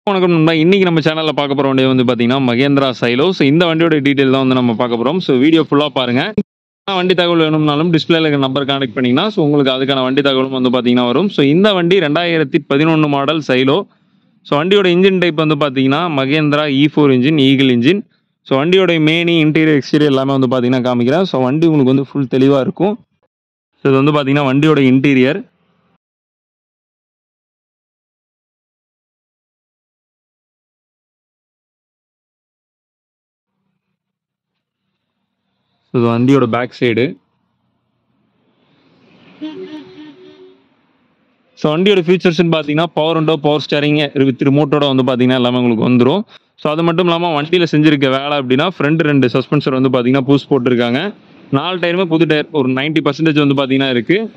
வணக்கம் நண்பா. இன்னைக்கு நம்ம சேனல்ல பார்க்க போற வண்டி வந்து பாத்தீங்கன்னா மகேந்திரா சைலோ. ஸோ இந்த வண்டியோட டீடைல் தான் வந்து நம்ம பார்க்க போறோம். ஸோ வீடியோ ஃபுல்லா பாருங்க. வண்டி தகவல் வேணும்னாலும் டிஸ்பிளேல இருக்க நம்பர் கான்டெக்ட் பண்ணீங்கன்னா ஸோ உங்களுக்கு அதுக்கான வண்டி தகவலும் வந்து பாத்தீங்கன்னா வரும். ஸோ இந்த வண்டி 2011 மாடல் சைலோ. ஸோ வண்டியோட இன்ஜின் டைப் வந்து பாத்தீங்கன்னா Mahindra E4 engine, Eagle engine. So வண்டியோட மேனி இன்டீரியர் எக்ஸ்டீரியர் எல்லாமே வந்து பாத்தீங்கன்னா காமிக்கிறேன். ஸோ வண்டி உங்களுக்கு வந்து ஃபுல் தெளிவா இருக்கும். ஸோ இது வந்து பாத்தீங்கன்னா வண்டியோட இன்டீரியர். இது வண்டியோட பேக் சைடு. ஸோ வண்டியோட ஃபீச்சர்ஸ்னு பார்த்தீங்கன்னா power window, power steering with ரிமோட்டோட வந்து பார்த்தீங்கன்னா எல்லாமே உங்களுக்கு வந்துடும். ஸோ அது மட்டும் இல்லாமல் வண்டியில் செஞ்சிருக்க வேலை அப்படின்னா ஃப்ரண்ட் 2 சஸ்பென்சர் வந்து பார்த்தீங்கன்னா பூஸ் போட்டிருக்காங்க. 4 டயருமே புது டயர், ஒரு 90% வந்து பார்த்தீங்கன்னா இருக்குது.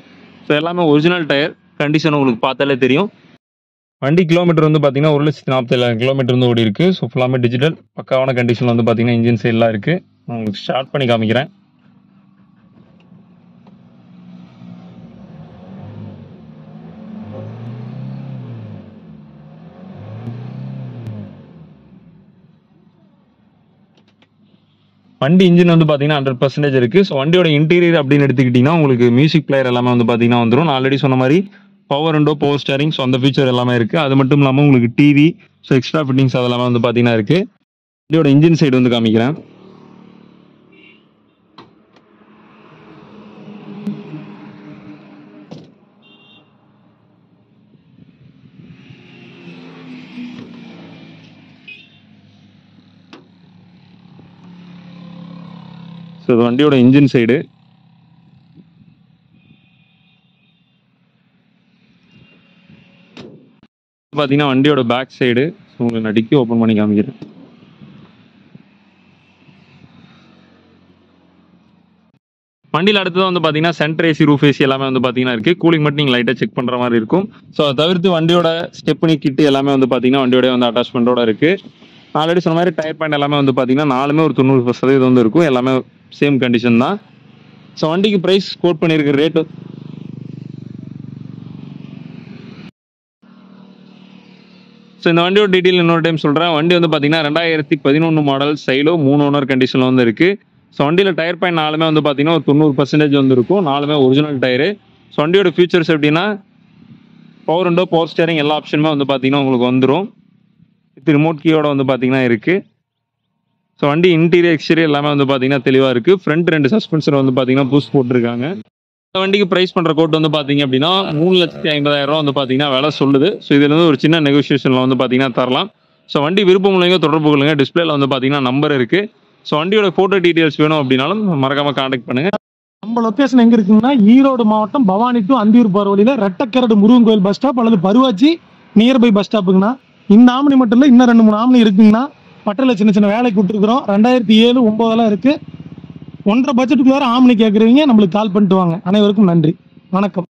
ஸோ எல்லாமே ஒரிஜினல் டயர் கண்டிஷன் உங்களுக்கு பார்த்தாலே தெரியும். வண்டி கிலோமீட்டர் வந்து பார்த்தீங்கன்னா 1,47,000 கிலோமீட்டர் வந்து ஓடி இருக்குது. ஸோ ஃபுல்லாமே டிஜிட்டல் பக்காவான கண்டிஷன் வந்து பார்த்தீங்கன்னா இன்ஜின் சைட்லாம் இருக்குது. நான் உங்களுக்கு ஸ்டார்ட் பண்ணி காமிக்கிறேன். வண்டி இன்ஜின் வந்து பார்த்தீங்கன்னா 100% இருக்கு. ஸோ வண்டியோட இன்டீரியர் அப்படின்னு எடுத்துக்கிட்டிங்கன்னா உங்களுக்கு மியூசிக் பிளேயர் எல்லாமே வந்து பார்த்தீங்கன்னா வந்துடும். நான் ஆல்ரெடி சொன்ன மாதிரி power window, power steering, so அந்த ஃபீச்சர் எல்லாமே இருக்கு. அது மட்டும் இல்லாமல் உங்களுக்கு டிவி, ஸோ எக்ஸ்ட்ரா ஃபிட்டிங்ஸ் அதெல்லாமே வந்து பார்த்தீங்கன்னா இருக்கு. வண்டியோட இன்ஜின் சைடு வந்து காமிக்கிறேன். ஸோ இது வண்டியோட இன்ஜின் சைடு. பார்த்தீங்கன்னா வண்டியோட பேக் சைடு. ஸோ உங்களுக்கு நான் டிக்கி ஓப்பன் பண்ணி காமிக்கிறேன். வண்டியில் அடுத்தது வந்து பார்த்தீங்கன்னா சென்டர் ஏசி, ரூஃப் ஏசி எல்லாமே வந்து பார்த்தீங்கன்னா இருக்குது. கூலிங் மட்டும் நீங்கள் லைட்டாக செக் பண்ணுற மாதிரி இருக்கும். ஸோ அதை தவிர்த்து வண்டியோட ஸ்டெப்னி கிட்டு எல்லாமே வந்து பார்த்தீங்கன்னா வண்டியோட வந்து அட்டாச்மெண்ட்டோட இருக்குது. ஆல்ரெடி சொன்ன மாதிரி டயர் பாயிண்ட் எல்லாமே வந்து பார்த்தீங்கன்னா 4மே ஒரு 90% வந்து இருக்கும். எல்லாமே சேம் கண்டிஷன் தான். ஸோ வண்டிக்கு ப்ரைஸ் கோட் பண்ணியிருக்க ரேட்டு ஸோ இந்த வண்டியோட டீட்டெயில் இன்னொரு டைம் சொல்கிறேன். வண்டி வந்து பார்த்தீங்கன்னா 2011 மாடல் சைலோ, 3 ஓனர் கண்டிஷனில் வந்து இருக்குது. ஸோ வண்டியில் டயர் பாயிண்ட் 4மே வந்து பார்த்தீங்கன்னா ஒரு 90% வந்து இருக்கும். 4மே ஒரிஜினல் டயரு. ஸோ வண்டியோட ஃபீச்சர்ஸ் எப்படின்னா பவர் விண்டோ, பவர் ஸ்டேரிங் எல்லா ஆப்ஷனுமே வந்து பார்த்தீங்கன்னா உங்களுக்கு வந்துடும். இது ரிமோட் கீயோட வந்து பார்த்தீங்கன்னா இருக்குது. ஸோ வண்டி இன்டீரியர் எக்ஸ்டீரியர் எல்லாமே வந்து பார்த்தீங்கன்னா தெளிவாக இருக்குது. ஃப்ரண்ட் 2 சஸ்பென்சர் வந்து பார்த்தீங்கன்னா பூஸ்ட் போட்டிருக்காங்க. இந்த வண்டிக்கு ப்ரைஸ் பண்ணுற கோட் வந்து பார்த்தீங்க அப்படின்னா 3,50,000 வந்து பார்த்தீங்கன்னா விலை சொல்லுது. ஸோ இதுலேருந்து ஒரு சின்ன நெகோசியேஷனில் வந்து பார்த்தீங்கன்னா தரலாம். ஸோ வண்டி விருப்பம் இல்லைங்க தொடர்பு கொள்ளுங்க. டிஸ்பிளேல வந்து பார்த்தீங்கன்னா நம்பர் இருக்குது. ஸோ வண்டியோட ஃபோட்டோ டீட்டெயில்ஸ் வேணும் அப்படின்னாலும் மறக்காமல் கான்டாக்ட் பண்ணுங்கள். நம்ம லொகேஷன் எங்க இருக்குங்கன்னா ஈரோடு மாவட்டம் பவானி டு அந்தியூர் போற வழியில ரெட்டக்கரடு முருகன் கோயில் பஸ் ஸ்டாப் அல்லது பருவாச்சி நியர்பை பஸ் ஸ்டாப்புங்கண்ணா. இந்த ஆம்னி மட்டும் இல்லை, இன்னும் 2-3 ஆம்னி இருக்குங்கண்ணா. பட்டல சின்ன சின்ன வேலைக்கு விட்டுருக்குறோம். 2007, 2009 இருக்கு. 1.5 பட்ஜெட்டுக்குள்ளார ஆம்னி கேட்குறவங்க நம்மளுக்கு கால் பண்ணிட்டு வாங்க. அனைவருக்கும் நன்றி, வணக்கம்.